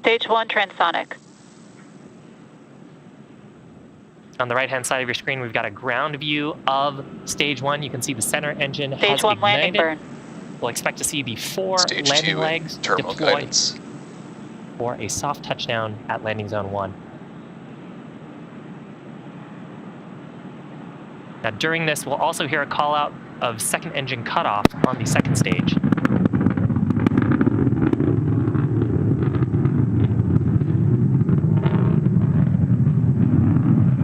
Stage 1 transonic. On the right-hand side of your screen, we've got a ground view of Stage 1. You can see the center engine Stage has 1 ignited. landing burn. We'll expect to see the 4 Stage landing 2 legs terminal deploy guidance for a soft touchdown at landing zone 1. Now during this, we'll also hear a call out of second engine cutoff on the second stage.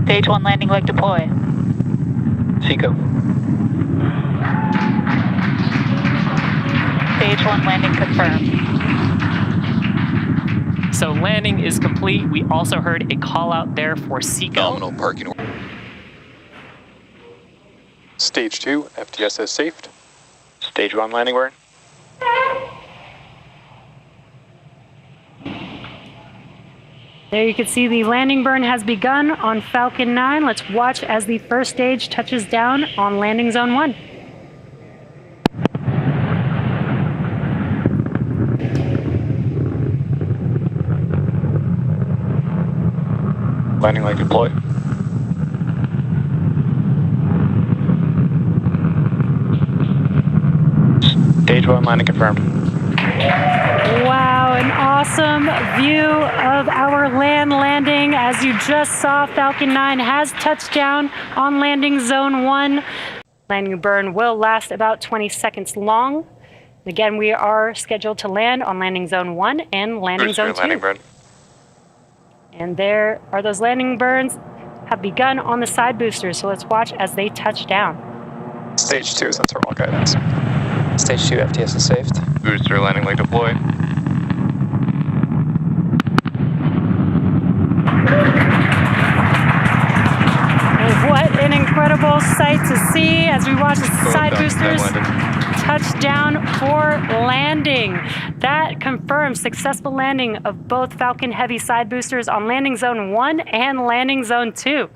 Stage 1 landing leg deploy. Seco. Stage 1 landing confirmed. So landing is complete. We also heard a call out there for Seco. nominal parking. Stage 2, FTS is safed. Stage 1 landing burn. There you can see the landing burn has begun on Falcon 9. Let's watch as the first stage touches down on landing zone 1. Landing leg deploy. Stage 1 landing confirmed. Wow, an awesome view of our land landing. As you just saw, Falcon 9 has touched down on landing zone 1. Landing burn will last about 20 seconds long. Again, we are scheduled to land on landing zone 1 and landing zone 2. Landing burn. And there are those landing burns have begun on the side boosters, so let's watch as they touch down. Stage 2 is on terminal guidance. Stage 2 FTS is saved. Booster landing leg deploy. And what an incredible sight to see as we watch the side boosters touch down for landing. That confirms successful landing of both Falcon Heavy side boosters on landing zone 1 and landing zone 2.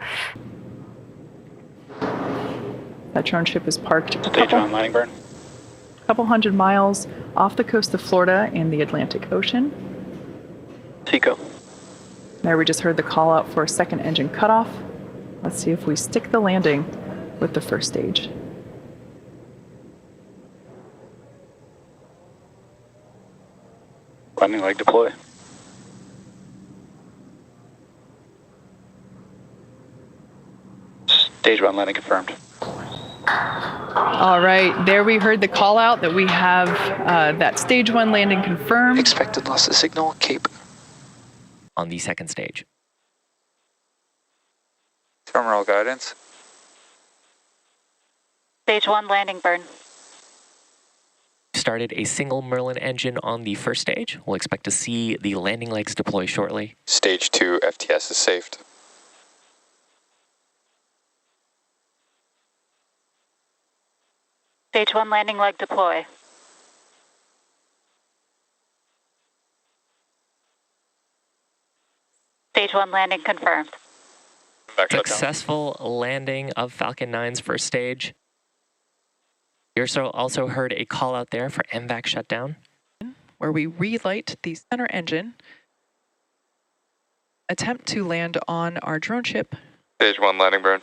That drone ship is parked Stage 1 landing burn. a couple hundred miles off the coast of Florida in the Atlantic Ocean. Seco. There we just heard the call out for a second engine cutoff. Let's see if we stick the landing with the first stage. Landing leg deploy. Stage 1 landing confirmed. All right, there we heard the call out that we have that stage 1 landing confirmed. Expected loss of signal, Cape. On the second stage. Terminal guidance. Stage 1 landing burn. Started a single Merlin engine on the first stage. We'll expect to see the landing legs deploy shortly. Stage 2 FTS is saved. Stage 1 landing leg deploy. Stage 1 landing confirmed. Successful landing of Falcon 9's first stage. You also heard a call out there for MVAC shutdown, where we relight the center engine, attempt to land on our drone ship. Stage 1 landing burn.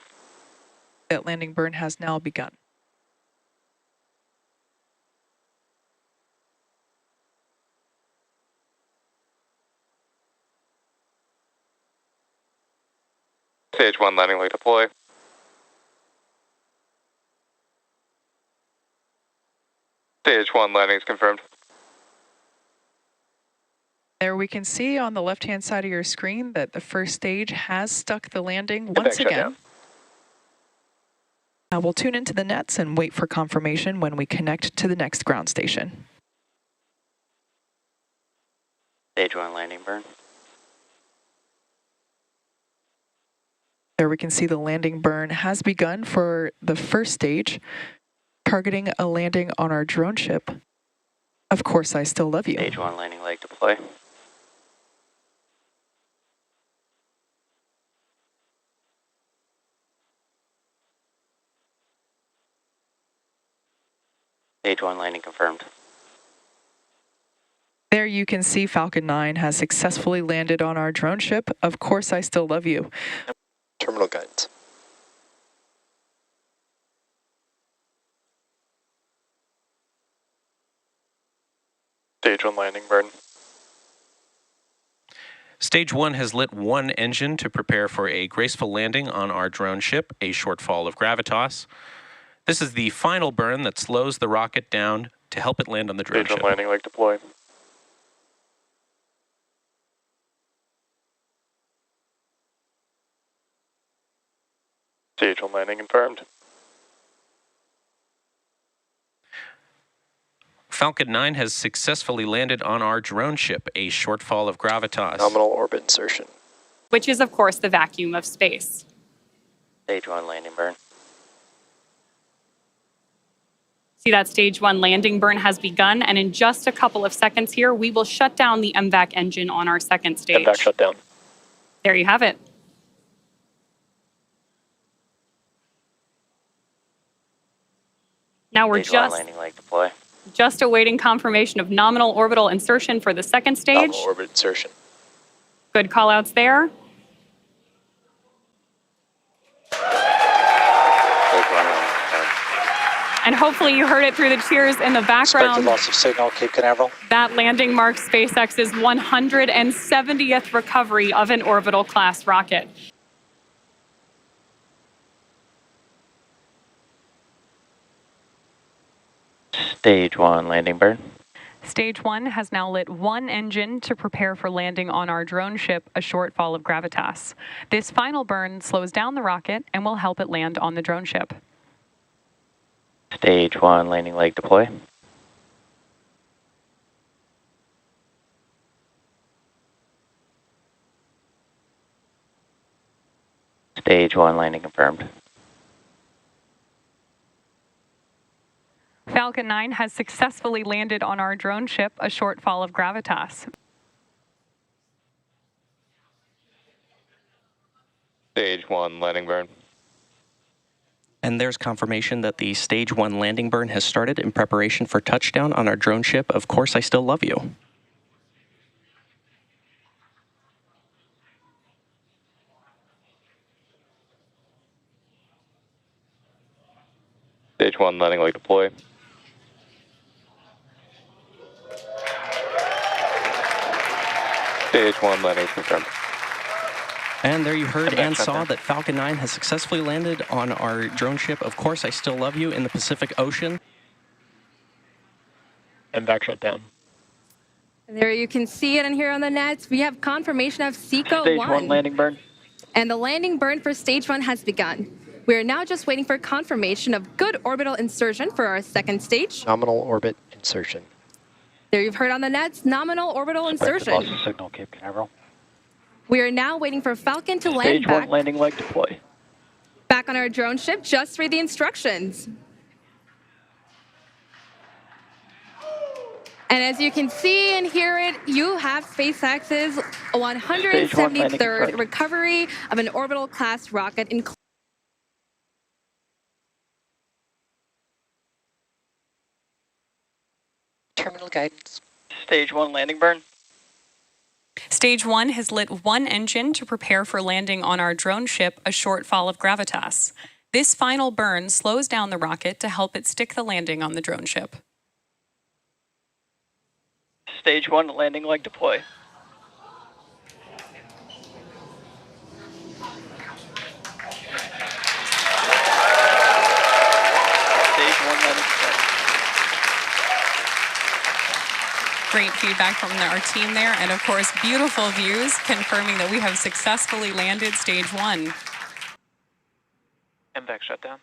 That landing burn has now begun. Stage 1 landing leg deploy. Stage 1 landing is confirmed. There we can see on the left-hand side of your screen that the first stage has stuck the landing once again. We'll tune into the nets and wait for confirmation when we connect to the next ground station. Stage 1 landing burn. There we can see the landing burn has begun for the first stage, targeting a landing on our drone ship. Of course, I still love you. Stage 1 landing leg deploy. Stage 1 landing confirmed. There you can see Falcon 9 has successfully landed on our drone ship. Of course, I still love you. Terminal guidance. Stage 1 landing burn. Stage 1 has lit one engine to prepare for a graceful landing on our drone ship, a shortfall of gravitas. This is the final burn that slows the rocket down to help it land on the drone Stage 1 ship. landing leg deploy. Stage 1 landing confirmed. Falcon 9 has successfully landed on our drone ship, a shortfall of gravitas. Nominal orbit insertion. which is, of course, the vacuum of space. Stage 1 landing burn. See that stage 1 landing burn has begun, and in just a couple of seconds here, we will shut down the MVAC engine on our second stage. MVAC shut down. There you have it. Now we're Stage 1 landing leg deploy. just awaiting confirmation of nominal orbital insertion for the second stage. Nominal orbit insertion. Good call-outs there. Stage 1 landing confirmed. And hopefully you heard it through the cheers in the Expected background. loss of signal, Cape Canaveral. That landing marks SpaceX's 170th recovery of an orbital class rocket. Stage 1 landing burn. Stage 1 has now lit one engine to prepare for landing on our drone ship, a shortfall of gravitas. This final burn slows down the rocket and will help it land on the drone ship. Stage 1 landing leg deploy. Stage 1 landing confirmed. Falcon 9 has successfully landed on our drone ship, a shortfall of gravitas. Stage 1 landing burn. And there's confirmation that the Stage 1 landing burn has started in preparation for touchdown on our drone ship. Of course, I still love you. Stage 1 landing leg deploy. Stage 1 landing is confirmed. And there you heard and saw that Falcon 9 has successfully landed on our drone ship. Of course, I still love you in the Pacific Ocean. MVAC shut down. There you can see it and here on the nets. We have confirmation of SES O3b. Stage 1 landing burn. And the landing burn for stage 1 has begun. We are now just waiting for confirmation of good orbital insertion for our second stage. Nominal orbit insertion. There you've heard on the nets, nominal orbital insertion. Loss of signal, Cape Canaveral. We are now waiting for Falcon to land Stage 1 back. landing leg deploy. Back on our drone ship, just read the instructions. And as you can see and hear it, you have SpaceX's 173rd recovery of an orbital class rocket, including Terminal guidance. Stage 1 landing burn. Stage 1 has lit one engine to prepare for landing on our drone ship, a shortfall of gravitas. This final burn slows down the rocket to help it stick the landing on the drone ship. Stage 1 landing leg deploy. Stage 1 landing confirmed. Great feedback from our team there, and of course, beautiful views confirming that we have successfully landed stage 1. MVAC shut down.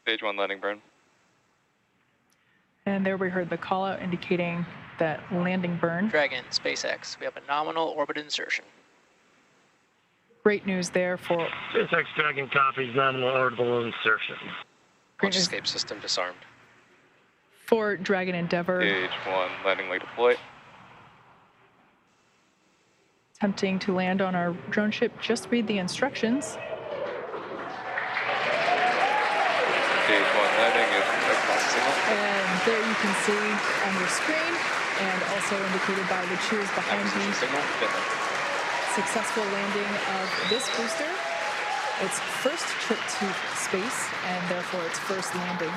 Stage 1 landing burn. And there we heard the call out indicating that landing burn. Dragon, SpaceX. We have a nominal orbit insertion. Great news there for SpaceX Dragon copies nominal orbital insertion. Launch escape system disarmed. for Dragon Endeavour. Stage 1 landing leg deploy. Attempting to land on our drone ship. Just read the instructions. Stage 1 landing is lost signal. And there you can see on your screen, and also indicated by the cheers behind me, Signal, successful landing of this booster. Its first trip to space, and therefore its first landing.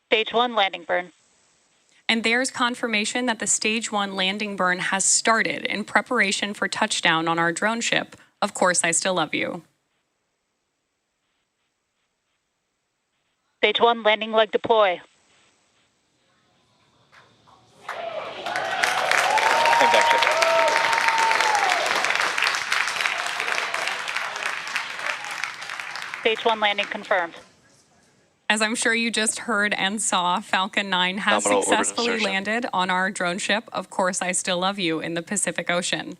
Stage 1 landing burn. And there's confirmation that the Stage 1 landing burn has started in preparation for touchdown on our drone ship. Of course, I still love you. Stage 1 landing leg deploy. Impact ship. Stage 1 landing confirmed. As I'm sure you just heard and saw, Falcon 9 has Nominal orbit successfully insertion. landed on our drone ship, Of Course I Still Love You, in the Pacific Ocean.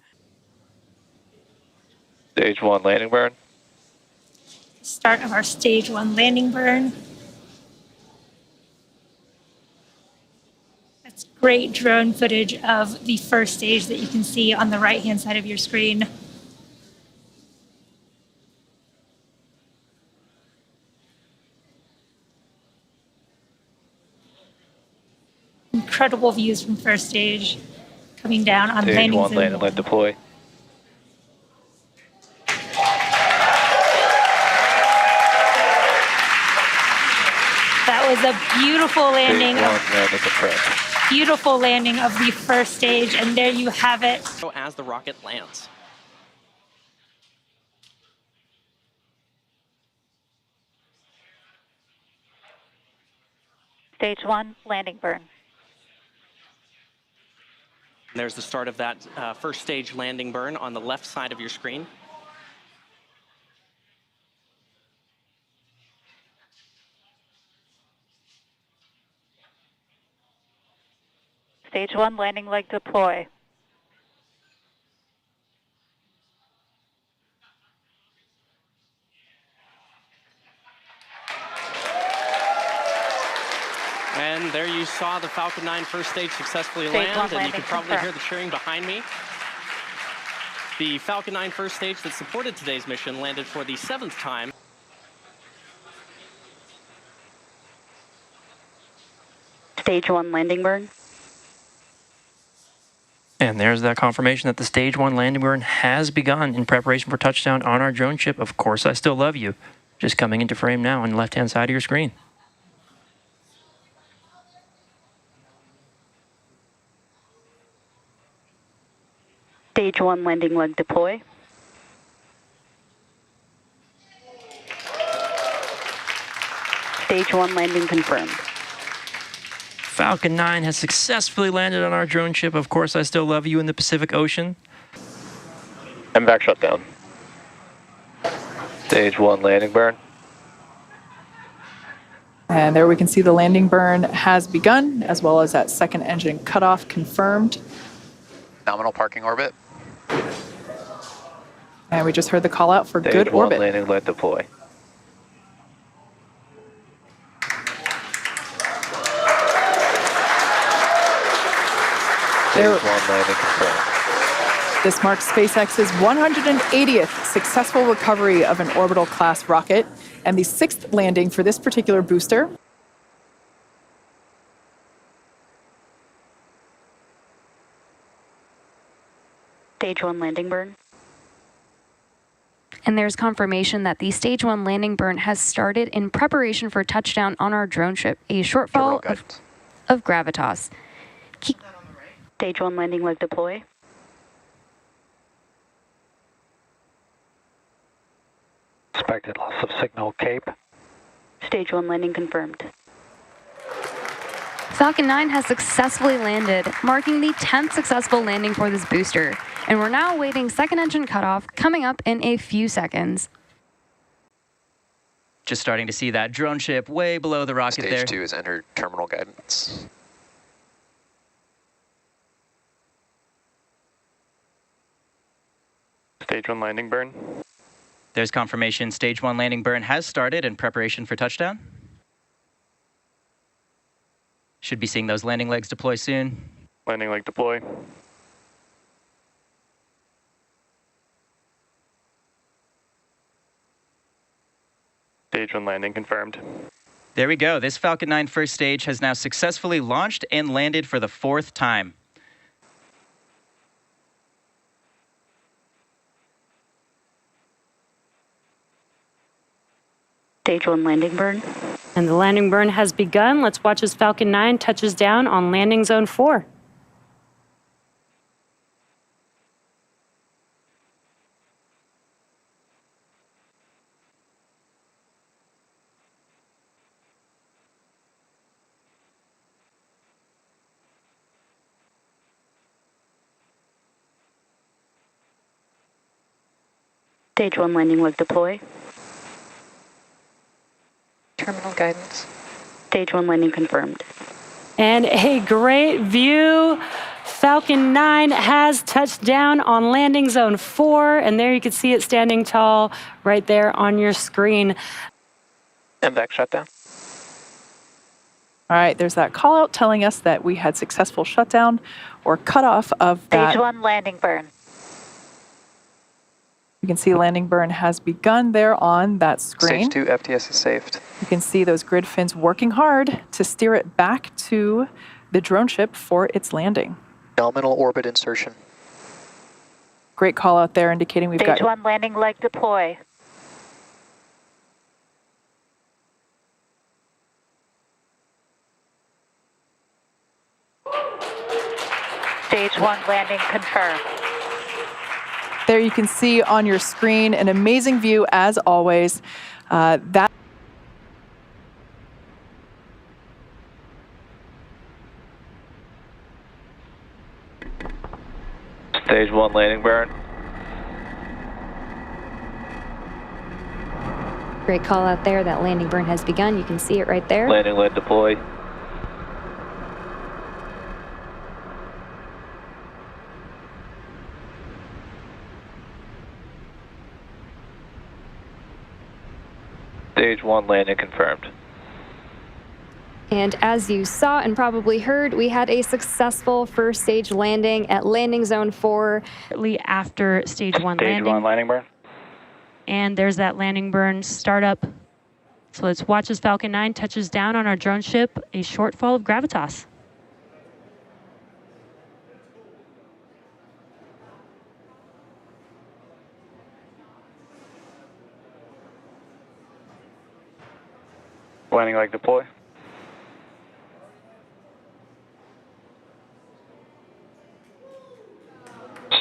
Stage 1 landing burn. Start of our Stage 1 landing burn. That's great drone footage of the first stage that you can see on the right-hand side of your screen. Incredible views from first stage coming down on Stage landing 1 zone landing leg deploy. That was a beautiful landing, Stage 1 landing confirmed. beautiful landing of the first stage, and there you have it. As the rocket lands. Stage 1 landing burn. There's the start of that first stage landing burn on the left side of your screen. Stage 1 landing leg deploy. And there you saw the Falcon 9 first stage successfully Stage land, 1 and you landing can probably hear confirmed. the cheering behind me. The Falcon 9 first stage that supported today's mission landed for the 7th time. Stage 1 landing burn. And there's that confirmation that the Stage 1 landing burn has begun in preparation for touchdown on our drone ship. Of Course I Still Love You. Just coming into frame now on the left-hand side of your screen. Stage 1 landing leg deploy. Stage 1 landing confirmed. Falcon 9 has successfully landed on our drone ship. Of Course I Still Love You in the Pacific Ocean. MVAC shutdown. Stage 1 landing burn. And there we can see the landing burn has begun, as well as that second engine cutoff confirmed. Nominal parking orbit. And we just heard the call out for Stage good 1 orbit. landing leg deploy. There- Stage 1 landing confirmed. This marks SpaceX's 180th successful recovery of an orbital class rocket and the 6th landing for this particular booster. Stage 1 landing burn. And there's confirmation that the Stage 1 landing burn has started in preparation for touchdown on our drone ship, a shortfall of gravitas. Stage 1 landing leg deploy. Expected loss of signal Cape. Stage 1 landing confirmed. Falcon 9 has successfully landed, marking the 10th successful landing for this booster. And we're now awaiting second engine cutoff coming up in a few seconds. Just starting to see that drone ship way below the rocket there. Stage 2 has entered terminal guidance. Stage 1 landing burn. There's confirmation Stage 1 landing burn has started in preparation for touchdown. Should be seeing those landing legs deploy soon. Landing leg deploy. Stage 1 landing confirmed. There we go. This Falcon 9 first stage has now successfully launched and landed for the 4th time. Stage 1 landing burn. And the landing burn has begun. Let's watch as Falcon 9 touches down on landing zone 4. Stage 1 landing leg deploy. Terminal guidance. Stage 1 landing confirmed. And a great view. Falcon 9 has touched down on landing zone 4, and there you can see it standing tall right there on your screen. MVAC shutdown. All right, there's that call out telling us that we had successful shutdown or cutoff of that. Stage 1 landing burn. You can see landing burn has begun there on that screen. Stage 2 FTS is saved. You can see those grid fins working hard to steer it back to the drone ship for its landing. Nominal orbit insertion. Great call out there indicating we've got... Stage 1 landing leg deploy. Stage 1 landing confirmed. There you can see on your screen an amazing view as always. That Stage 1 landing burn. Great call out there. That landing burn has begun. You can see it right there. Landing leg deploy. Stage 1 landing confirmed. And as you saw and probably heard, we had a successful first stage landing at landing zone 4. After stage 1 Stage landing. 1 landing burn. And there's that landing burn startup. So let's watch as Falcon 9 touches down on our drone ship, a shortfall of gravitas. Landing leg deploy.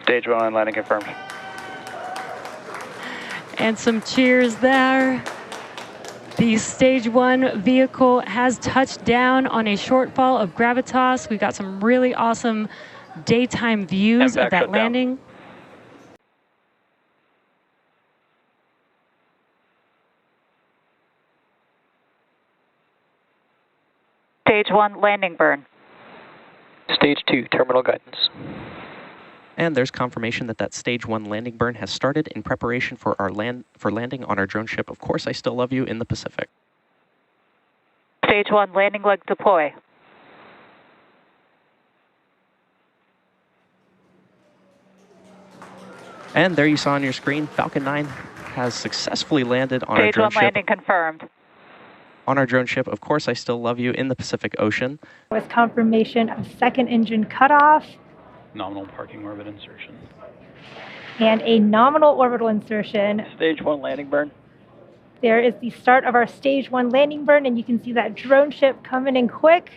Stage 1 landing confirmed. And some cheers there. The stage 1 vehicle has touched down on a shortfall of gravitas. We got some really awesome daytime views of that landing. Stage 1 landing burn. Stage 2 terminal guidance. And there's confirmation that that stage 1 landing burn has started in preparation for our landing on our drone ship. Of course, I still love you in the Pacific. Stage 1 landing leg deploy. And there you saw on your screen, Falcon 9 has successfully landed on our Stage drone 1 ship. landing confirmed. On our drone ship, of course, I still love you in the Pacific Ocean. With confirmation of second engine cutoff Nominal parking orbit insertion. and a nominal orbital insertion. Stage 1 landing burn. There is the start of our stage 1 landing burn, and you can see that drone ship coming in quick.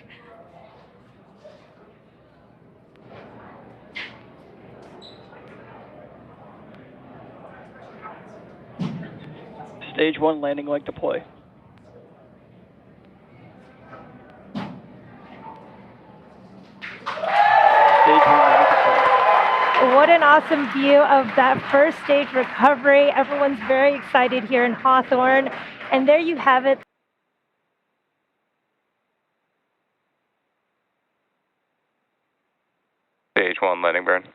Stage 1 landing leg deploy. What an awesome view of that first stage recovery. Everyone's very excited here in Hawthorne. And there you have it. Stage 1 landing burn.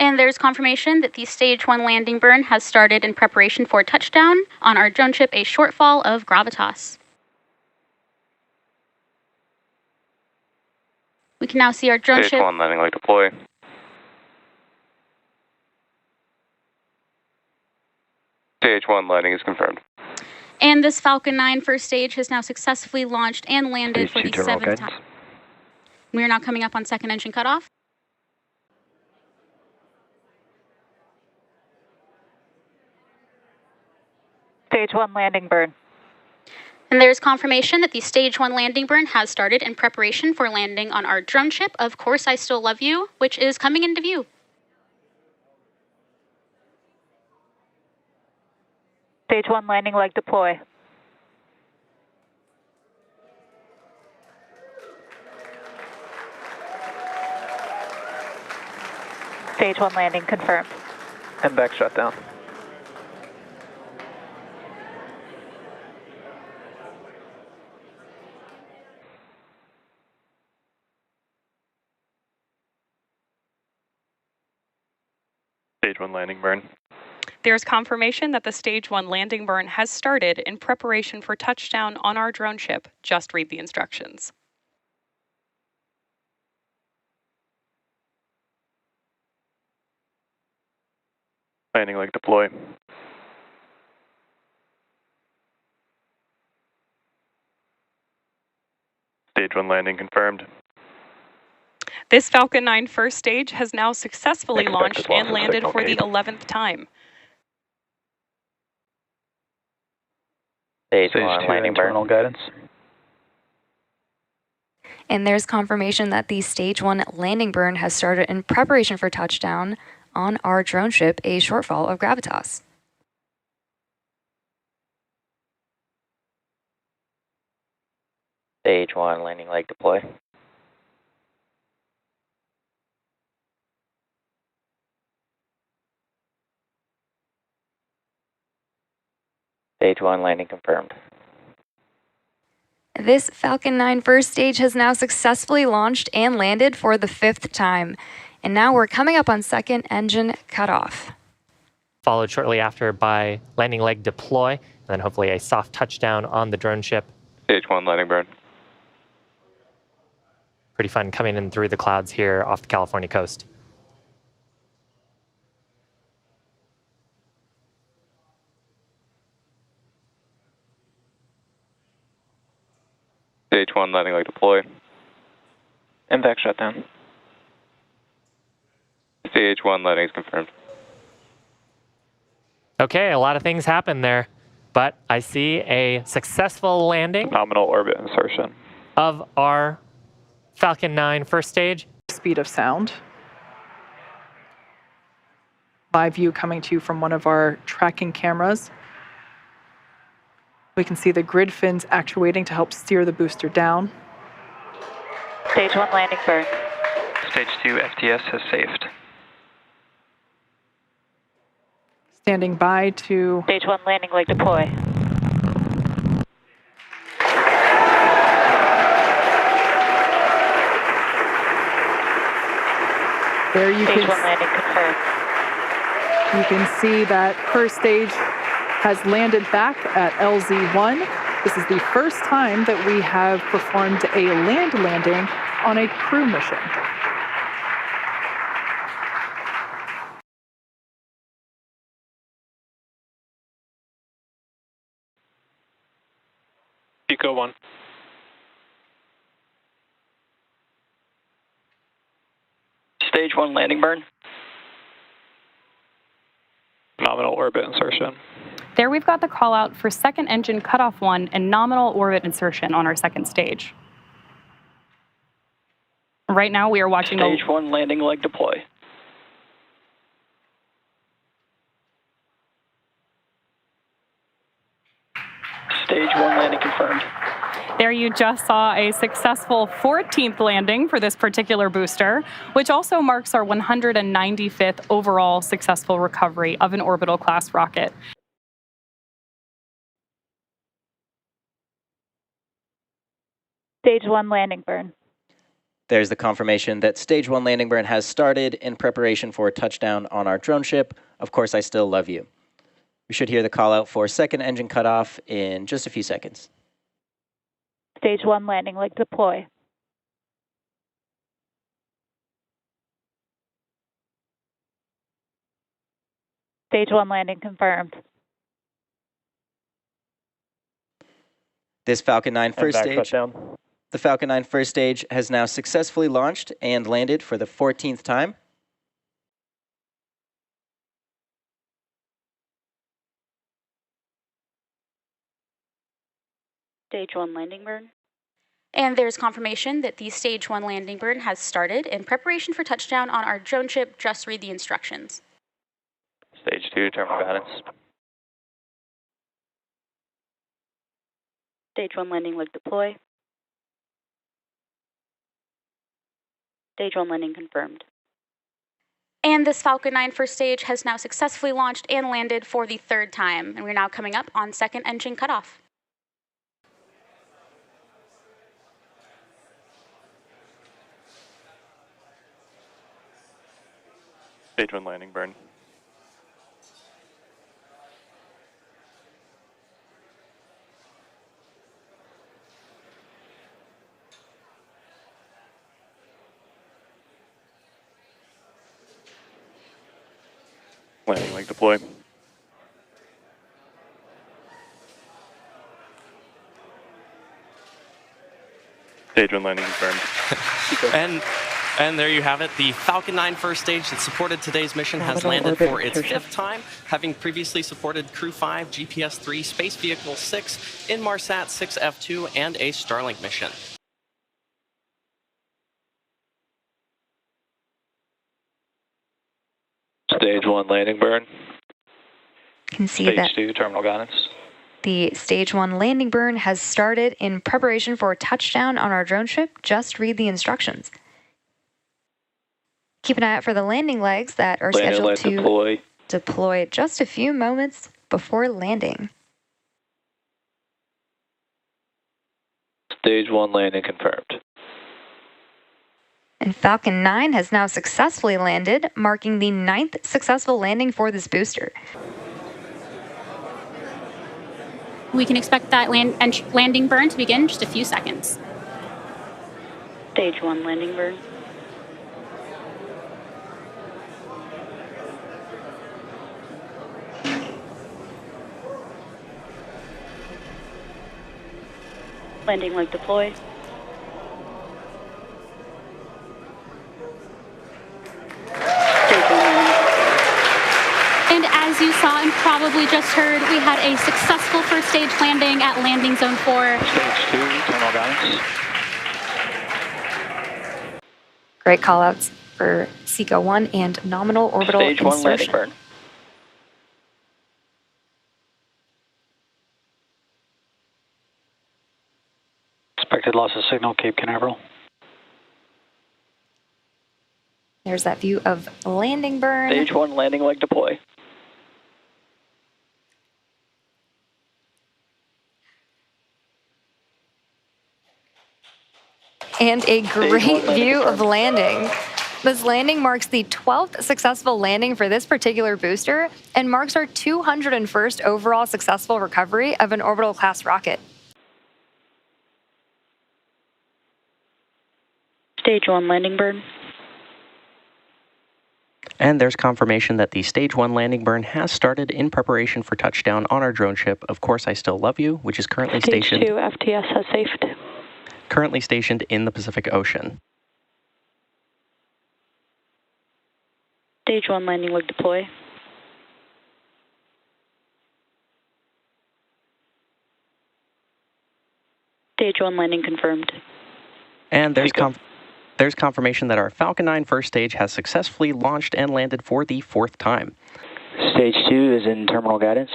And there's confirmation that the stage 1 landing burn has started in preparation for touchdown on our drone ship, a shortfall of gravitas. We can now see our drone Stage ship. 1 landing leg deploy. Stage 1 landing is confirmed. And this Falcon 9 first stage has now successfully launched and landed for the 7th time. We are now coming up on second engine cutoff. Stage 1 landing burn. And there's confirmation that the Stage 1 landing burn has started in preparation for landing on our drone ship, Of Course I Still Love You, which is coming into view. Stage 1 landing leg deploy. Stage 1 landing confirmed. MVAC shutdown. Stage 1 landing burn. There's confirmation that the Stage 1 landing burn has started in preparation for touchdown on our drone ship. Just read the instructions. Landing leg deploy. Stage 1 landing confirmed. This Falcon 9 first stage has now successfully launched and landed for the cable. 11th time. Stage 2 landing burn. internal guidance. And there's confirmation that the Stage 1 landing burn has started in preparation for touchdown on our drone ship, a shortfall of Gravitas. Stage 1 landing leg deploy. Stage 1 landing confirmed. This Falcon 9 first stage has now successfully launched and landed for the 5th time. And now we're coming up on second engine cutoff. Followed shortly after by landing leg deploy, and then hopefully a soft touchdown on the drone ship. Stage 1 landing burn. Pretty fun coming in through the clouds here off the California coast. Stage 1 landing leg deploy. MVAC shutdown. Stage 1 landing is confirmed. Okay, a lot of things happened there, but I see a successful landing Nominal orbit insertion. of our Falcon 9 first stage. Speed of sound. Live view coming to you from one of our tracking cameras. We can see the grid fins actuating to help steer the booster down. Stage 1 landing burn. Stage 2 FTS has saved. Standing by to Stage 1 landing leg deploy. there you Stage 1 can, landing confirmed. you can see that first stage has landed back at LZ1. This is the first time that we have performed a land landing on a crew mission. Eco 1. Stage 1 landing burn. Nominal orbit insertion. There we've got the call out for second engine cutoff 1 and nominal orbit insertion on our second stage. Right now we are watching Stage 1 landing leg deploy. Stage 1 landing confirmed. There you just saw a successful 14th landing for this particular booster, which also marks our 195th overall successful recovery of an orbital class rocket. Stage 1 landing burn. There's the confirmation that Stage 1 landing burn has started in preparation for touchdown on our drone ship. Of course, I still love you. We should hear the call out for second engine cutoff in just a few seconds. Stage 1 landing leg deploy. Stage 1 landing confirmed. This Falcon 9 first MVAC stage. shutdown. The Falcon 9 first stage has now successfully launched and landed for the 14th time. Stage 1 landing burn. And there's confirmation that the Stage 1 landing burn has started in preparation for touchdown on our drone ship. Just read the instructions. Stage 2, terminal guidance. Stage 1 landing leg deploy. Stage 1 landing confirmed. And this Falcon 9 first stage has now successfully launched and landed for the 3rd time. And we're now coming up on second engine cutoff. Stage 1 landing burn. Landing leg deploy. Stage 1 landing confirmed. And there you have it. The Falcon 9 first stage that supported today's mission has landed for its 5th time, having previously supported Crew 5, GPS 3, Space Vehicle 6, Inmarsat 6F2, and a Starlink mission. Stage 1 landing burn. You can see Stage that 2 terminal guidance. the Stage 1 landing burn has started in preparation for touchdown on our drone ship. Just read the instructions. Keep an eye out for the landing legs that are scheduled to deploy just a few moments before landing. Stage 1 landing confirmed. And Falcon 9 has now successfully landed, marking the 9th successful landing for this booster. We can expect that landing burn to begin in just a few seconds. Stage 1 landing burn. Landing leg deploy. And as you saw and probably just heard, we had a successful first stage landing at landing zone 4. Stage 2 terminal guidance. Great callouts for SECO 1 and nominal orbital Stage 1 landing insertion. burn. Expected loss of signal, Cape Canaveral. There's that view of landing burn. Stage 1 landing leg deploy. And a great view of landing. This landing marks the 12th successful landing for this particular booster and marks our 201st overall successful recovery of an orbital class rocket. Stage 1 landing burn. And there's confirmation that the Stage 1 landing burn has started in preparation for touchdown on our drone ship, Of Course I Still Love You, which is currently Stage stationed 2 FTS has safed. in the Pacific Ocean. Stage 1 landing leg deploy. Stage 1 landing confirmed. And there's confirmation that our Falcon 9 first stage has successfully launched and landed for the 4th time. Stage 2 is in terminal guidance.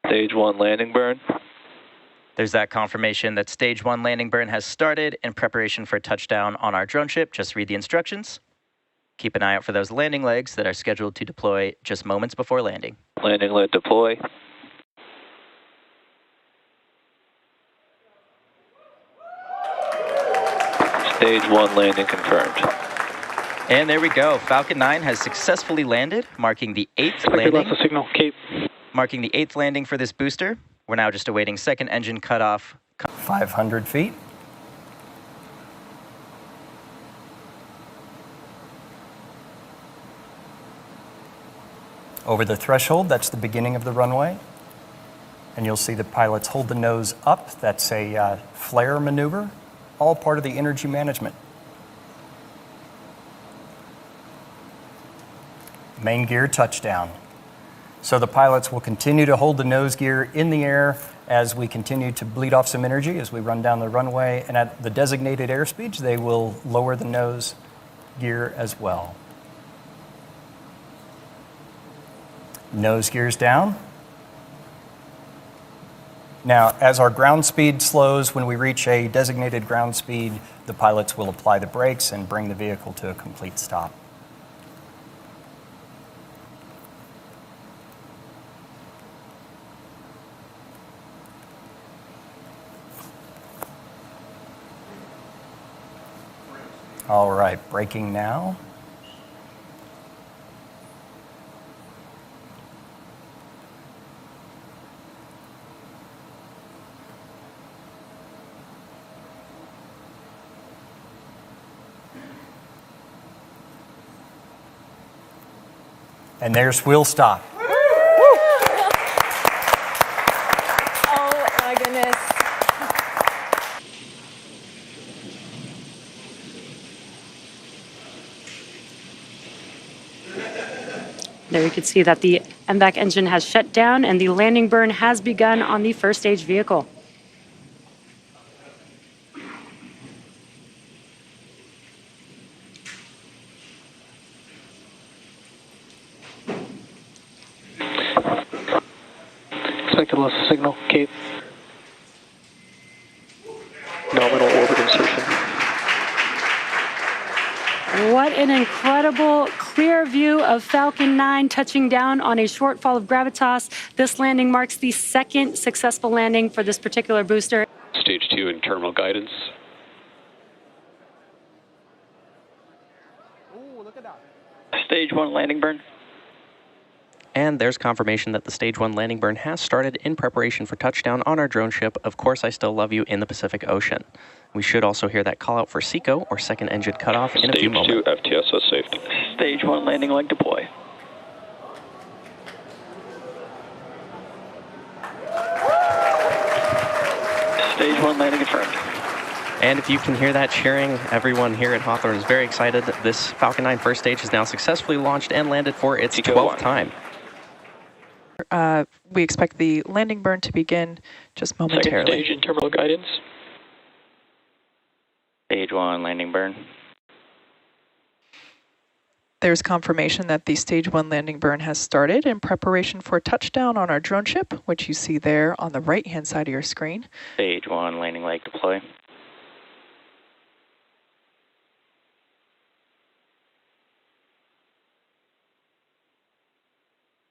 Stage 1 landing burn. There's that confirmation that Stage 1 landing burn has started in preparation for touchdown on our drone ship. Just read the instructions. Keep an eye out for those landing legs that are scheduled to deploy just moments before landing. Landing leg deploy. Stage 1 landing confirmed. And there we go. Falcon 9 has successfully landed, marking the 8th landing. Signal, Cape. Marking the 8th landing for this booster. We're now just awaiting second engine cutoff. 500 feet. Over the threshold, that's the beginning of the runway. And you'll see the pilots hold the nose up. That's a flare maneuver, all part of the energy management. Main gear touchdown. So the pilots will continue to hold the nose gear in the air as we continue to bleed off some energy as we run down the runway. And at the designated airspeeds, they will lower the nose gear as well. Nose gears down. Now, as our ground speed slows, when we reach a designated ground speed, the pilots will apply the brakes and bring the vehicle to a complete stop. All right, braking now. And there's wheel stop. Oh my goodness. There you can see that the MVAC engine has shut down and the landing burn has begun on the first stage vehicle. Expected loss of signal, Cape. Nominal orbit insertion. What an incredible clear view of Falcon 9 touching down on a shortfall of gravitas. This landing marks the second successful landing for this particular booster. Stage 2 in terminal guidance. Stage 1 landing burn. And there's confirmation that the Stage 1 landing burn has started in preparation for touchdown on our drone ship, Of Course I Still Love You, in the Pacific Ocean. We should also hear that call out for SEC O, or second engine cutoff, in a few moments. Stage 2 FTSS safety. Stage 1 landing leg deploy. Stage 1 landing confirmed. And if you can hear that cheering, everyone here at Hawthorne is very excited. This Falcon 9 first stage is now successfully launched and landed for its 12th time. We expect the landing burn to begin just momentarily. Second stage in terminal guidance. Stage 1 landing burn. There's confirmation that the Stage 1 landing burn has started in preparation for touchdown on our drone ship, which you see there on the right-hand side of your screen. Stage 1 landing leg deploy.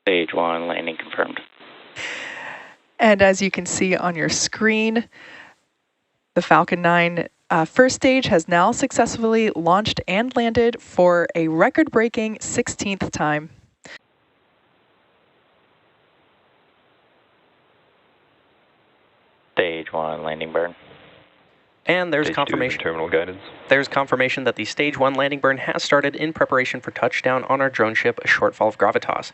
Stage 1 landing confirmed. And as you can see on your screen, the Falcon 9 first stage has now successfully launched and landed for a record-breaking 16th time. Stage 1 landing burn. And there's Stage confirmation. 2 terminal guidance. There's confirmation that the Stage 1 landing burn has started in preparation for touchdown on our drone ship, A Shortfall of Gravitas.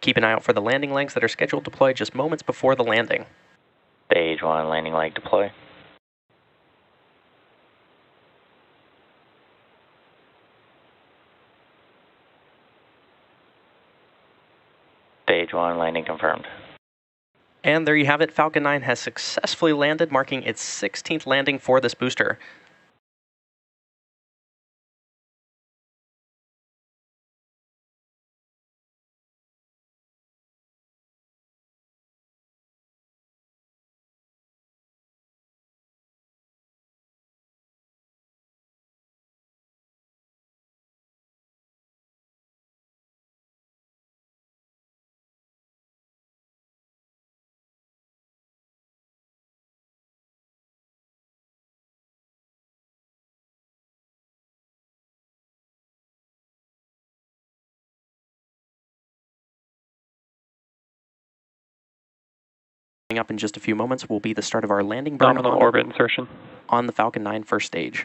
Keep an eye out for the landing legs that are scheduled to deploy just moments before the landing. Stage 1 landing leg deploy. Stage 1 landing confirmed. And there you have it, Falcon 9 has successfully landed, marking its 16th landing for this booster. Coming up in just a few moments will be the start of our landing burn Nominal orbit insertion. on the Falcon 9 first stage.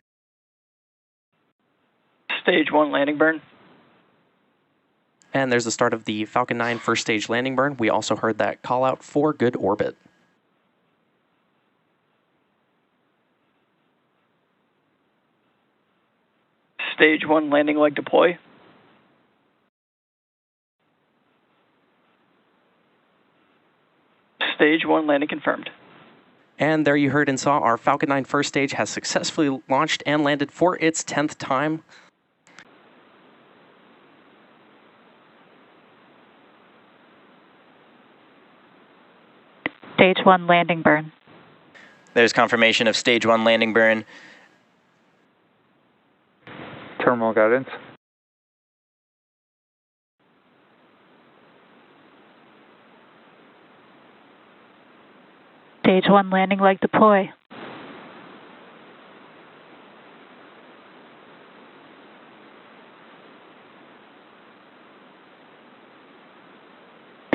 Stage 1 landing burn. And there's the start of the Falcon 9 first stage landing burn. We also heard that call out for good orbit. Stage 1 landing leg deploy. Stage 1 landing confirmed. And there you heard and saw our Falcon 9 first stage has successfully launched and landed for its 10th time. Stage 1 landing burn. There's confirmation of stage 1 landing burn. Terminal guidance. Stage 1 landing leg deploy.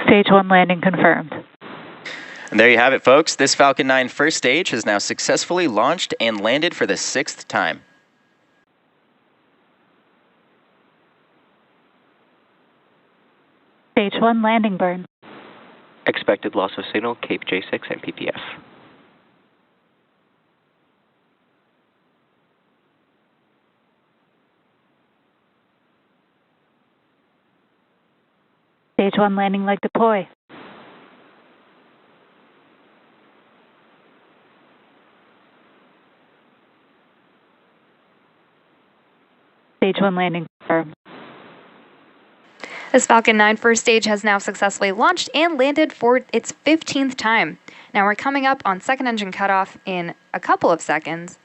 Stage 1 landing confirmed. And there you have it, folks. This Falcon 9 first stage has now successfully launched and landed for the 6th time. Stage 1 landing burn. Expected loss of signal, Cape J6 and PPF. Stage 1 landing leg deploy. Stage 1 landing confirmed. This Falcon 9 first stage has now successfully launched and landed for its 15th time. Now we're coming up on second engine cutoff in a couple of seconds.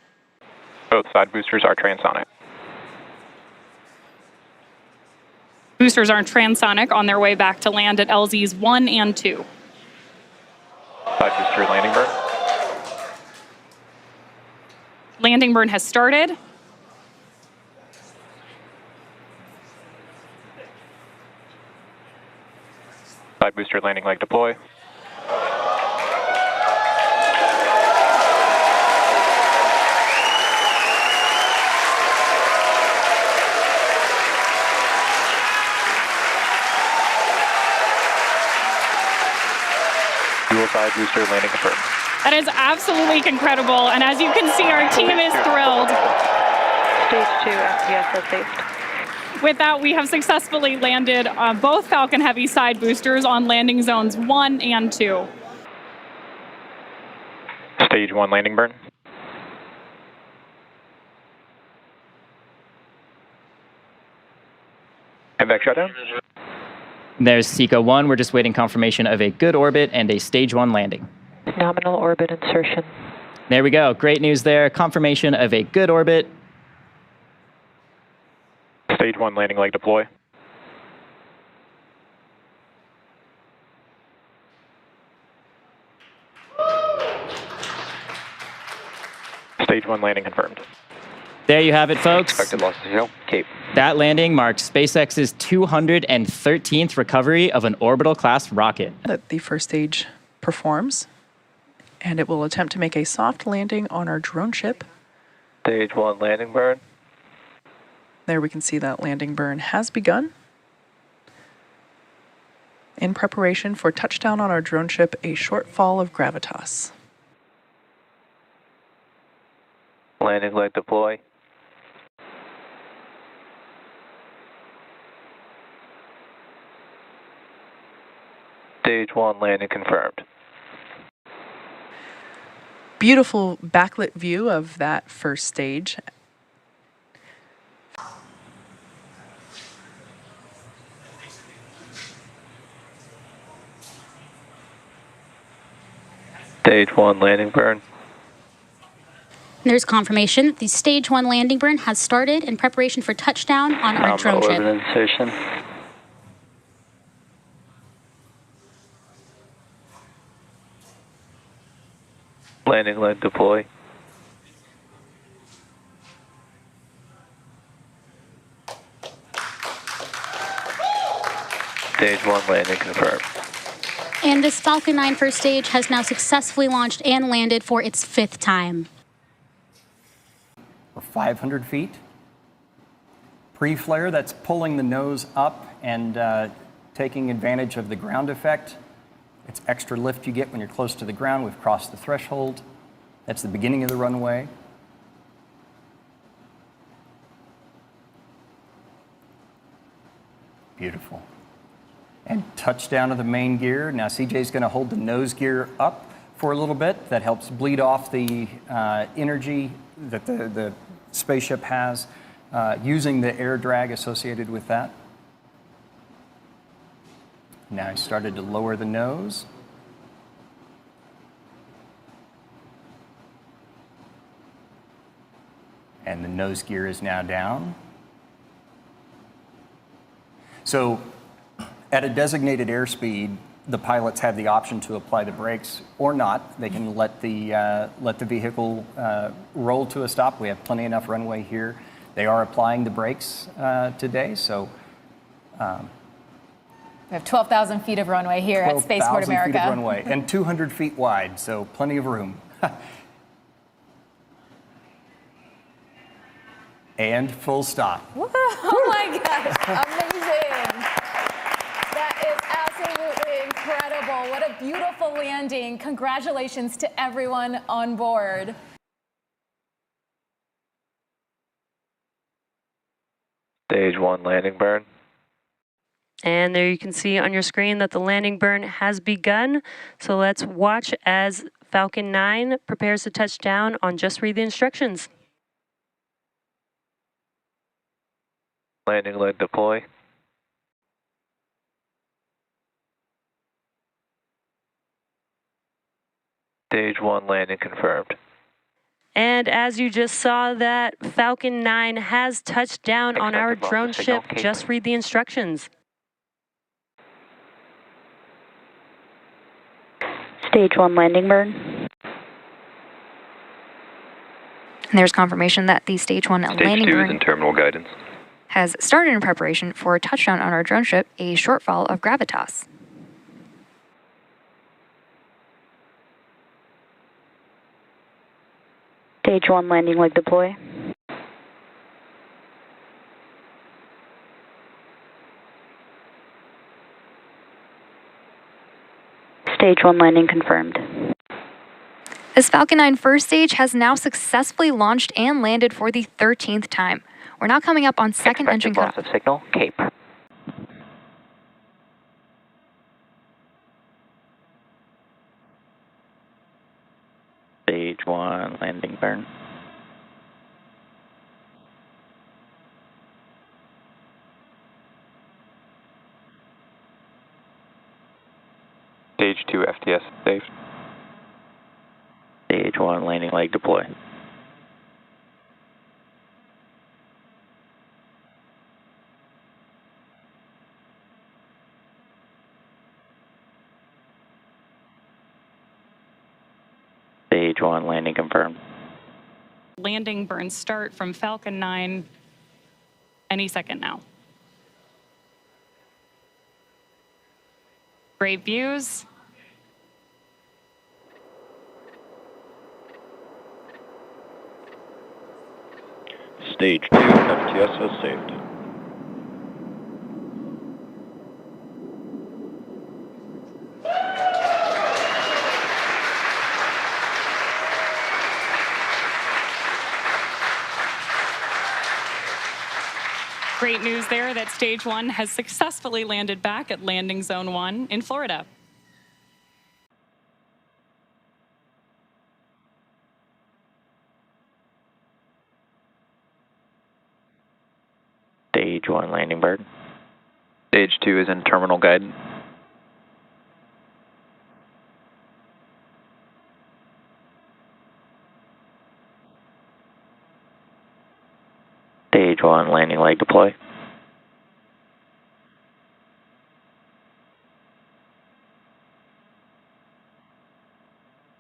Both side boosters are transonic. Boosters are transonic on their way back to land at LZs 1 and 2. Side booster landing burn. Landing burn has started. Side booster landing leg deploy. Dual side booster landing confirmed. That is absolutely incredible, and as you can see, our team is thrilled. Stage 2 FPS is safe. With that, we have successfully landed both Falcon Heavy side boosters on landing zones 1 and 2. Stage 1 landing burn. MVAC shutdown. There's Psyche 1. We're just waiting confirmation of a good orbit and a stage 1 landing. Nominal orbit insertion. There we go. Great news there. Confirmation of a good orbit. Stage 1 landing leg deploy. Stage 1 landing confirmed. There you have it, folks. Expected loss of signal, Cape. That landing marks SpaceX's 213th recovery of an orbital-class rocket. That the first stage performs, and it will attempt to make a soft landing on our drone ship. Stage 1 landing burn. There we can see that landing burn has begun. In preparation for touchdown on our drone ship, a short fall of gravitas. Landing leg deploy. Stage 1 landing confirmed. Beautiful backlit view of that first stage. Stage 1 landing burn. There's confirmation that the Stage 1 landing burn has started in preparation for touchdown on our drone ship. Orbit insertion. Landing leg deploy. Stage 1 landing confirmed. And this Falcon 9 first stage has now successfully launched and landed for its 5th time. We're 500 feet pre-flare that's pulling the nose up and taking advantage of the ground effect. It's extra lift you get when you're close to the ground. We've crossed the threshold. That's the beginning of the runway. Beautiful. And touchdown of the main gear. Now CJ's going to hold the nose gear up for a little bit. That helps bleed off the energy that the spaceship has, using the air drag associated with that. Now he started to lower the nose. And the nose gear is now down. So at a designated airspeed, the pilots have the option to apply the brakes or not. They can let the vehicle roll to a stop. We have plenty enough runway here. They are applying the brakes today, so. We have 12,000 feet of runway here at Spaceport America. 12,000 feet of runway and 200 feet wide, so plenty of room. And full stop. Oh my gosh, amazing. That is absolutely incredible. What a beautiful landing. Congratulations to everyone on board. Stage 1 landing burn. And there you can see on your screen that the landing burn has begun. So let's watch as Falcon 9 prepares to touch down on Just Read the Instructions. Landing leg deploy. Stage 1 landing confirmed. And as you just saw, that Falcon 9 has touched down on our drone ship. Just read the instructions. Stage 1 landing burn. And there's confirmation that the Stage 1 landing Stage 2 burn is in terminal guidance. has started in preparation for a touchdown on our drone ship, a shortfall of gravitas. Stage 1 landing leg deploy. Stage 1 landing confirmed. This Falcon 9 first stage has now successfully launched and landed for the 13th time. We're now coming up on second engine loss cutoff. of signal, Cape. Stage 1 landing burn. Stage 2 FTS safe. Stage 1 landing leg deploy. Stage 1 landing confirmed. Landing burn start from Falcon 9 any second now. Great views. Stage 2 FTS has saved. Great news there that Stage 1 has successfully landed back at Landing Zone 1 in Florida. Stage 1 landing burn. Stage 2 is in terminal guidance. Stage 1 landing leg deploy.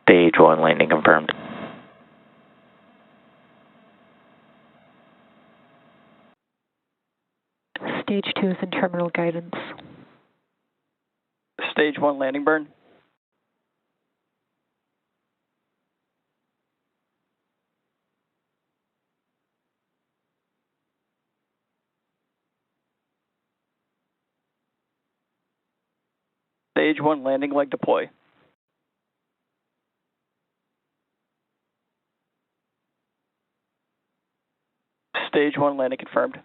Stage 1 landing confirmed. Stage 2 is in terminal guidance. Stage 1 landing burn. Stage 1 landing leg deploy. Stage 1 landing confirmed.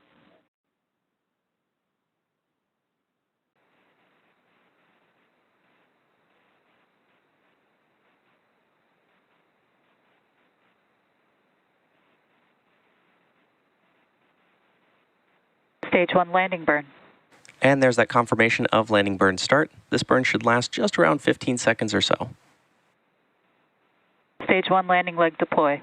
Stage 1 landing burn. And there's that confirmation of landing burn start. This burn should last just around 15 seconds or so. Stage 1 landing leg deploy.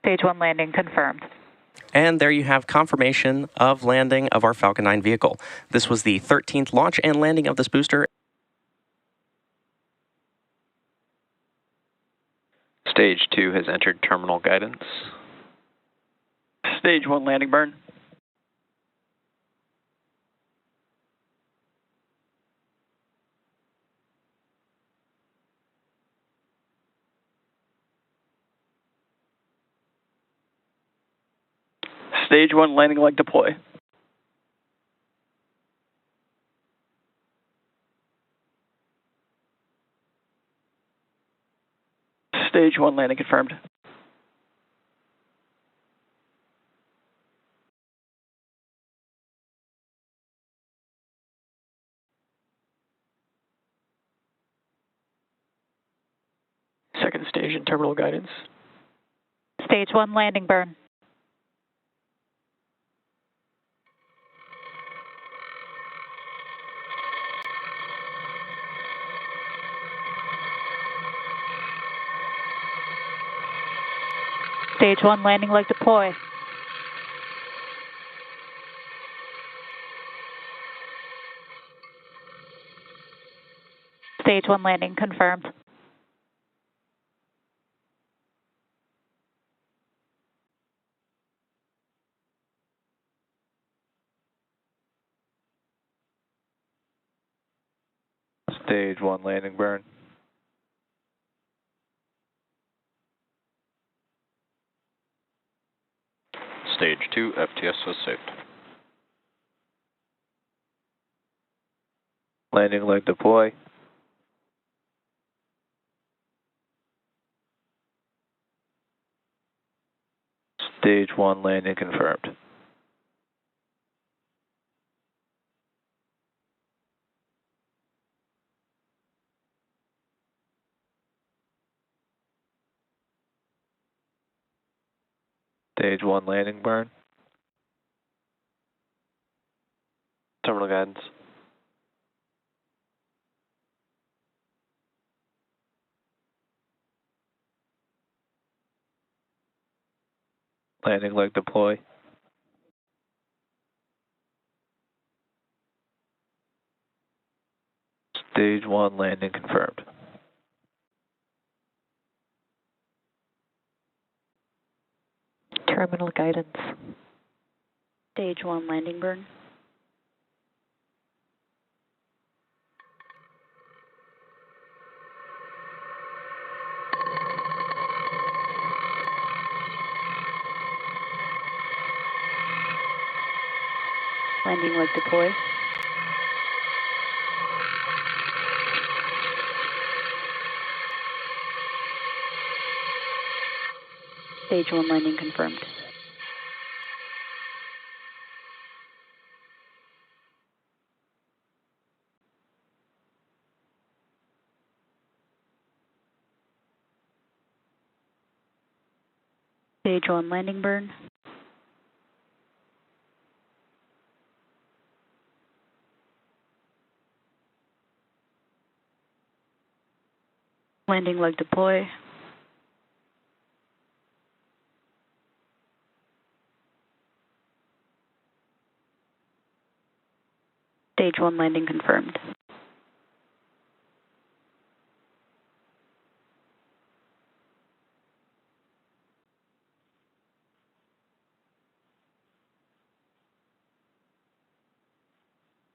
Stage 1 landing confirmed. And there you have confirmation of landing of our Falcon 9 vehicle. This was the 13th launch and landing of this booster. Stage 2 has entered terminal guidance. Stage 1 landing burn. Stage 1 landing leg deploy. Stage 1 landing confirmed. Second stage in terminal guidance. Stage 1 landing burn. Stage 1 landing leg deploy. Stage 1 landing confirmed. Stage 1 landing burn. Stage 2 FTS was saved. Landing leg deploy. Stage 1 landing confirmed. Stage 1 landing burn. Terminal guidance. Landing leg deploy. Stage 1 landing confirmed. Terminal guidance. Stage 1 landing burn. Landing leg deploy. Stage 1 landing confirmed. Stage 1 landing burn. Landing leg deploy. Stage 1 landing confirmed.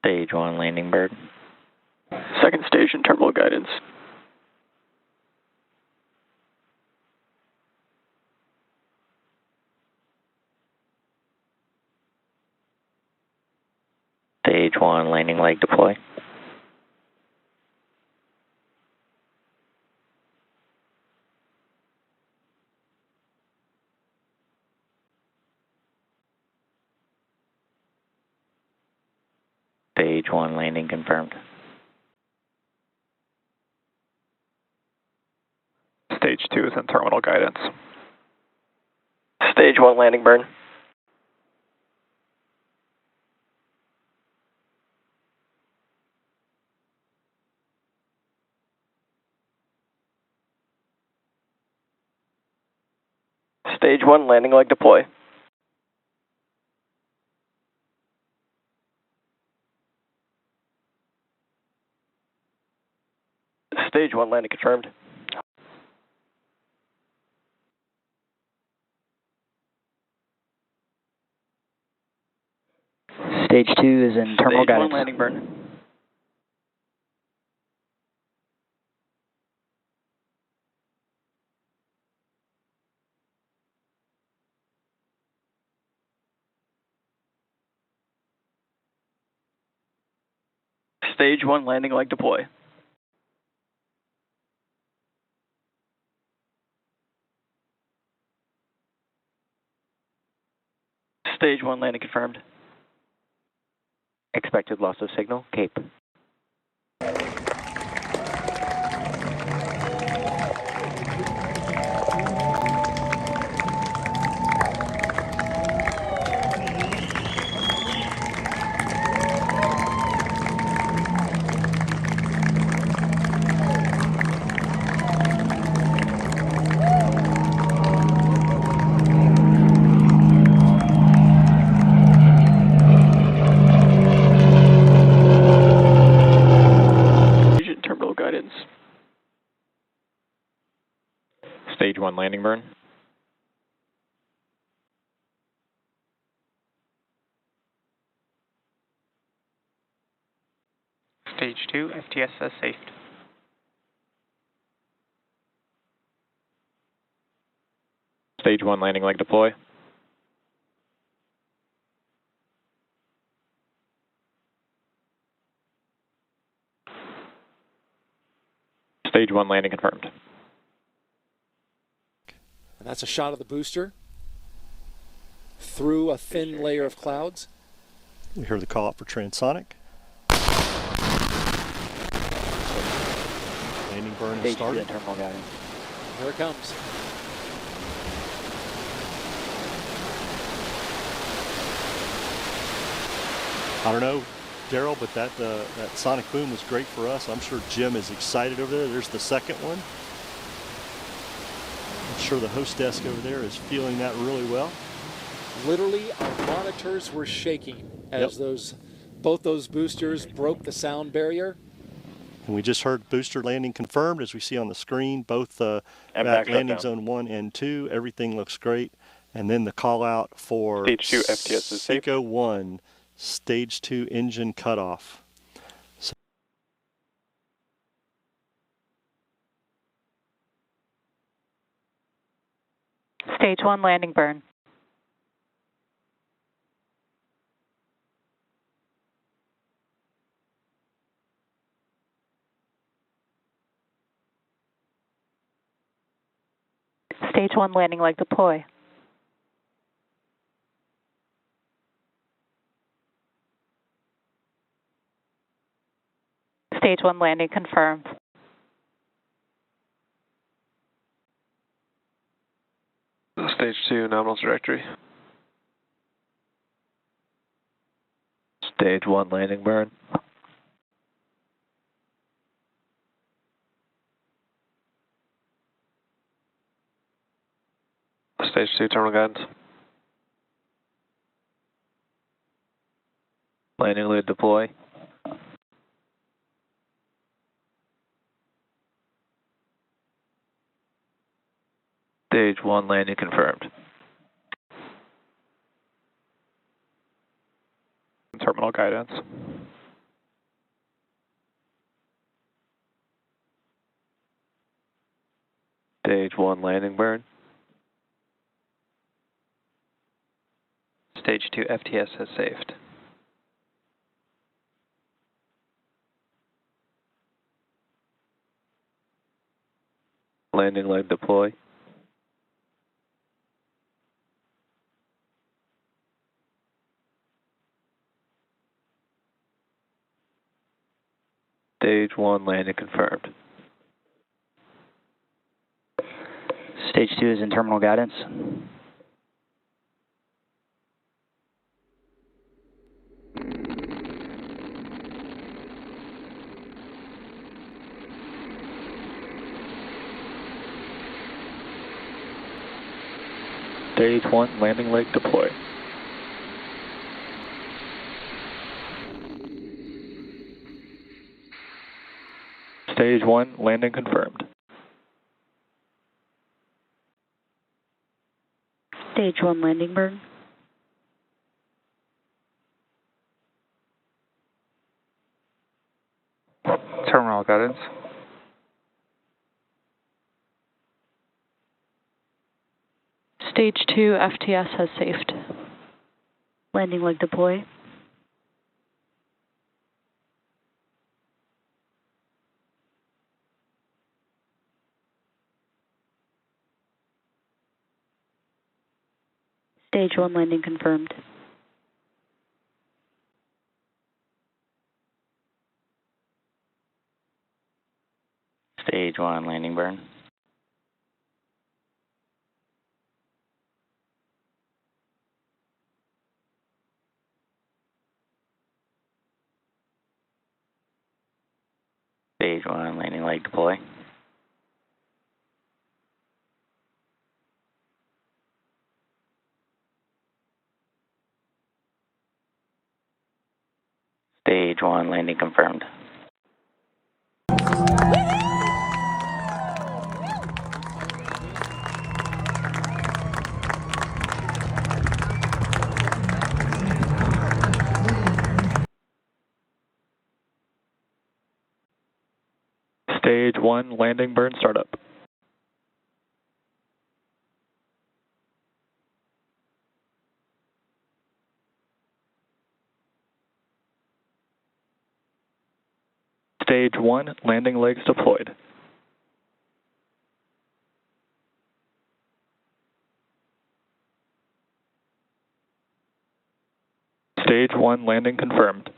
Stage 1 landing bird. Second stage in terminal guidance. Stage 1 landing leg deploy. Stage 1 landing confirmed. Stage 2 is in terminal guidance. Stage 1 landing burn. Stage 1 landing leg deploy. Stage 1 landing confirmed. Stage 2 is in terminal Stage guidance. 1 landing burn. Stage 1 landing leg deploy. Stage 1 landing confirmed. Expected loss of signal, Cape. Terminal guidance. Stage 1 landing burn. Stage 2, FTSS safe. Stage 1 landing leg deploy. Stage 1 landing confirmed. And that's a shot of the booster through a thin layer of clouds. We hear the call out for transonic. Landing burn has started. Terminal guidance. Here it comes. I don't know, Daryl, but that sonic boom was great for us. I'm sure Jim is excited over there. There's the second one. I'm sure the host desk over there is feeling that really well. Literally, our monitors were shaking as both those boosters broke the sound barrier. And we just heard booster landing confirmed, as we see on the screen. Both back landing zone 1 and 2. Everything looks great. And then the call out for Stage 2 FTS is safe. SES O3b, Stage 2 engine cutoff. Stage 1 landing burn. Stage 1 landing leg deploy. Stage 1 landing confirmed. Stage 2 nominal trajectory. Stage 1 landing burn. Stage 2 terminal guidance. Landing lid deploy. Stage 1 landing confirmed. Terminal guidance. Stage 1 landing burn. Stage 2 FTS has saved. landing leg deploy. Stage 1 landing confirmed. Stage 2 is in terminal guidance. Stage 1 landing leg deploy. Stage 1 landing confirmed. Stage 1 landing burn. Terminal guidance. Stage 2 FTS has safed. Landing leg deploy. Stage 1 landing confirmed. Stage 1 landing burn. Stage 1 landing leg deploy. Stage 1 landing confirmed. Stage 1 landing burn startup. Stage 1 landing legs deployed. Stage 1 landing confirmed.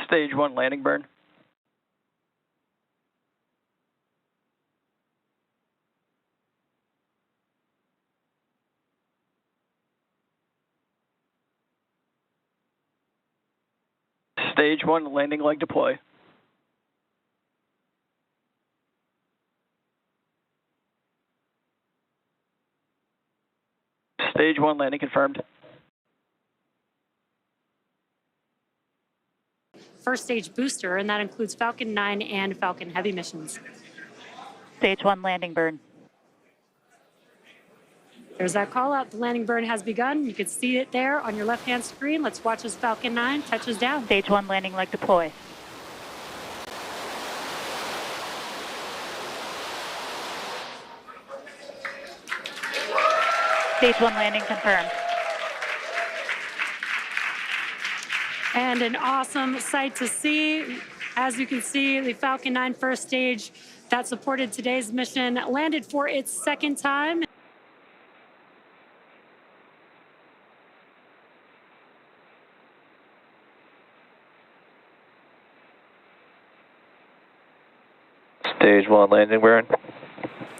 Stage 1 landing burn. Stage 1 landing leg deploy. Stage 1 landing confirmed. First stage booster, and that includes Falcon 9 and Falcon Heavy missions. Stage 1 landing burn. There's that call out. The landing burn has begun. You can see it there on your left-hand screen. Let's watch as Falcon 9 touches down. Stage 1 landing leg deploy. Stage 1 landing confirmed. And an awesome sight to see. As you can see, the Falcon 9 first stage that supported today's mission landed for its second time. Stage 1 landing burn.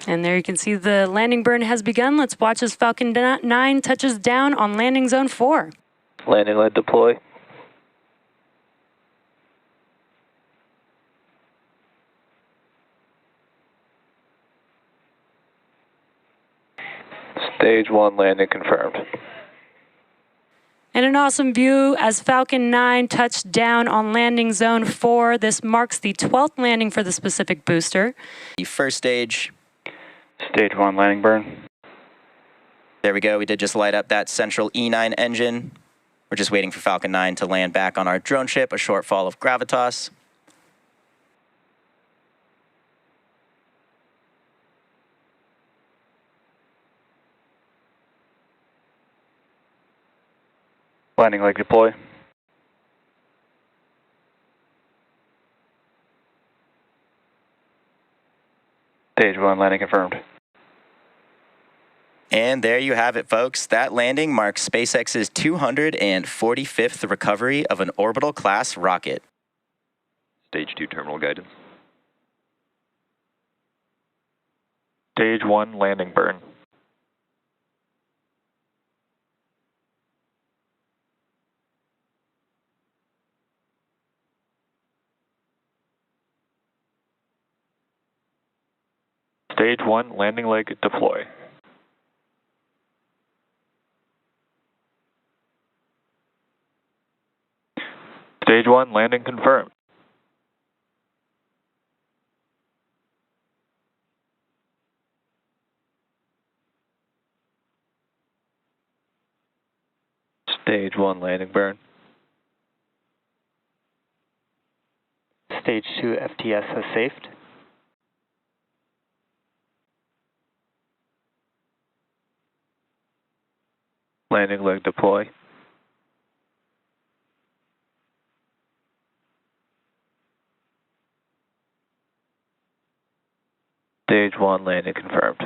And there you can see the landing burn has begun. Let's watch as Falcon 9 touches down on landing zone 4. Landing leg deploy. Stage 1 landing confirmed. And an awesome view as Falcon 9 touched down on landing zone 4. This marks the 12th landing for the specific booster. The first stage. Stage 1 landing burn. There we go. We did just light up that central E9 engine. We're just waiting for Falcon 9 to land back on our drone ship, a short fall of gravitas. Landing leg deploy. Stage 1 landing confirmed. And there you have it, folks. That landing marks SpaceX's 245th recovery of an orbital class rocket. Stage 2 terminal guidance. Stage 1 landing burn. Stage 1 landing leg deploy. Stage 1 landing confirmed. Stage 1 landing burn. Stage 2 FTS has safed. Landing leg deploy. Stage 1 landing confirmed.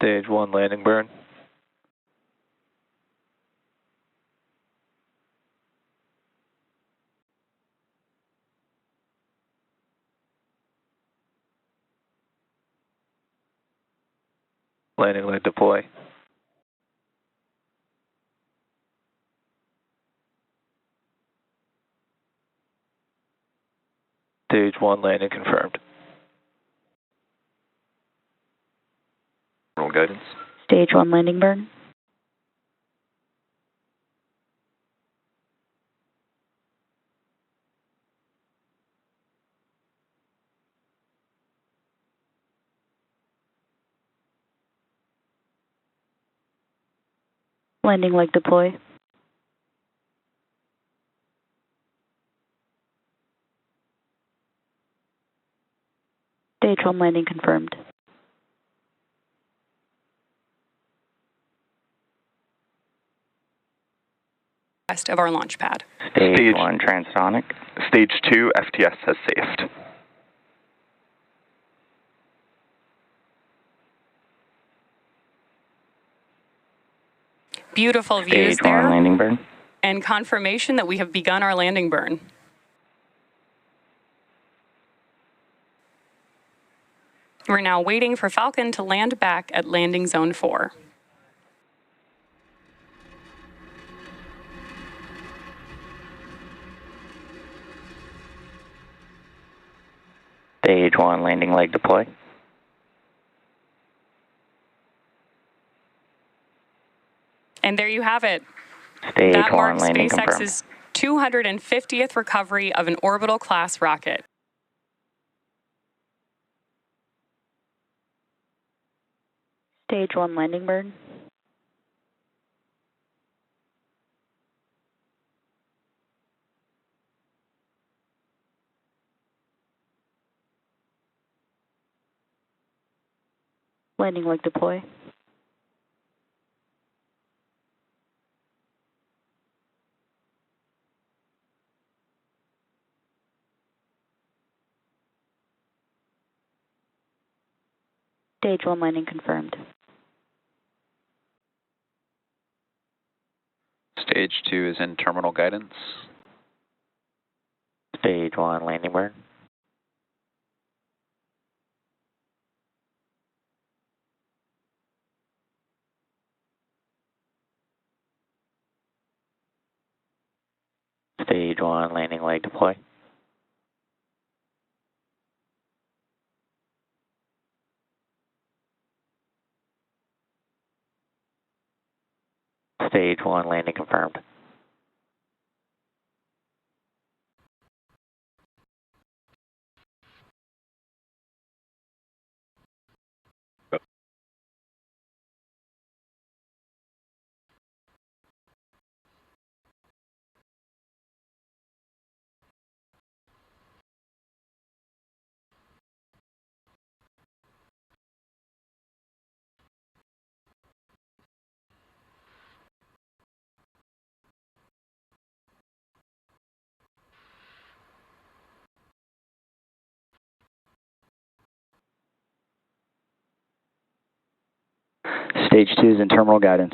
Stage 1 landing burn. Landing leg deploy. Stage 1 landing confirmed. Terminal guidance. Stage 1 landing burn. Landing leg deploy. Stage 1 landing confirmed. Rest of our launch pad. Stage 1 transonic. Stage 2 FTS has safed. Beautiful views Stage 1 there, landing burn. and confirmation that we have begun our landing burn. We're now waiting for Falcon to land back at landing zone 4. Stage 1 landing leg deploy. And there you have it. Stage That 1 marks landing confirmed. SpaceX's 250th recovery of an orbital class rocket. Stage 1 landing burn. Landing leg deploy. Stage 1 landing confirmed. Stage 2 is in terminal guidance. Stage 1 landing burn. Stage 1 landing leg deploy. Stage 1 landing confirmed. Stage 2 is in terminal guidance.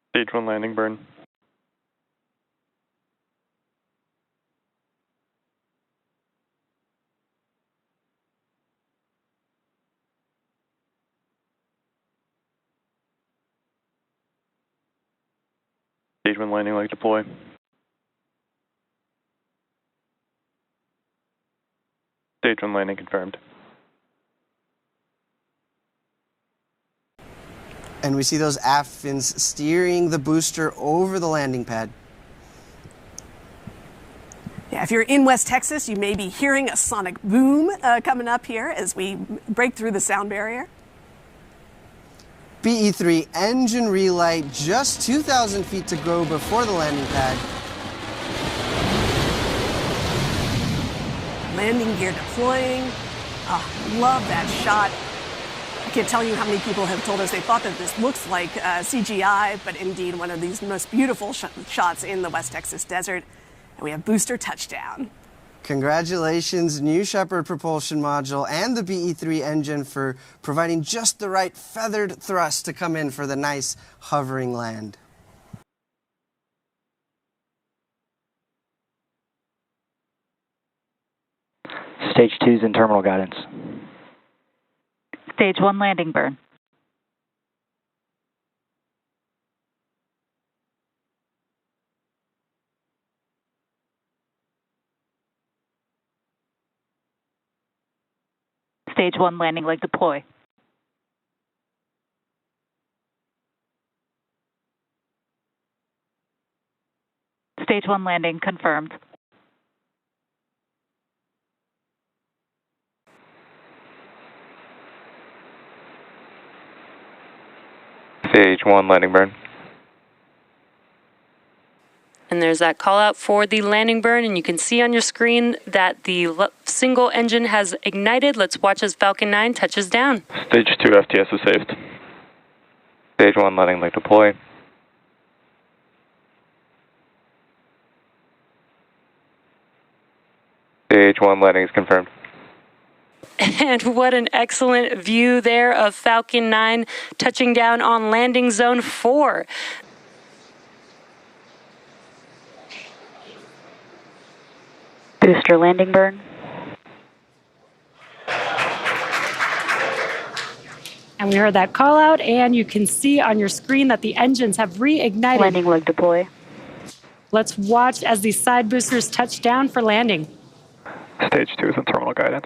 Stage 1 landing burn. Stage 1 landing leg deploy. Stage 1 landing confirmed. And we see those aft fins steering the booster over the landing pad. Yeah, if you're in West Texas, you may be hearing a sonic boom coming up here as we break through the sound barrier. BE-3 engine relight, just 2,000 feet to go before the landing pad. Landing gear deploying. Love that shot. I can't tell you how many people have told us they thought that this looks like CGI, but indeed one of these most beautiful shots in the West Texas desert. And we have booster touchdown. Congratulations, new Shepherd propulsion module and the BE-3 engine for providing just the right feathered thrust to come in for the nice hovering land. Stage 2 is in terminal guidance. Stage 1 landing burn. Stage 1 landing leg deploy. Stage 1 landing confirmed. Stage 1 landing burn. And there's that call out for the landing burn, and you can see on your screen that the single engine has ignited. Let's watch as Falcon 9 touches down. Stage 2 FTS is saved. Stage 1 landing leg deploy. Stage 1 landing is confirmed. And what an excellent view there of Falcon 9 touching down on landing zone 4. Booster landing burn. And we heard that call out, and you can see on your screen that the engines have reignited. Landing leg deploy. Let's watch as these side boosters touch down for landing. Stage 2 is in terminal guidance.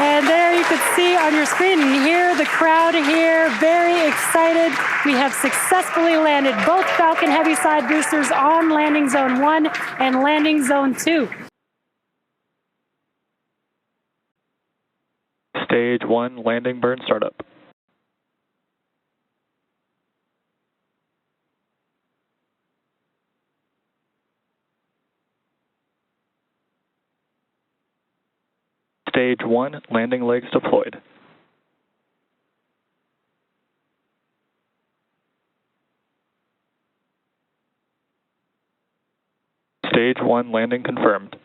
And there you can see on your screen, and you hear the crowd here, very excited. We have successfully landed both Falcon Heavy side boosters on landing zone 1 and landing zone 2. Stage 1 landing burn startup. Stage 1 landing legs deployed. Stage 1 landing confirmed.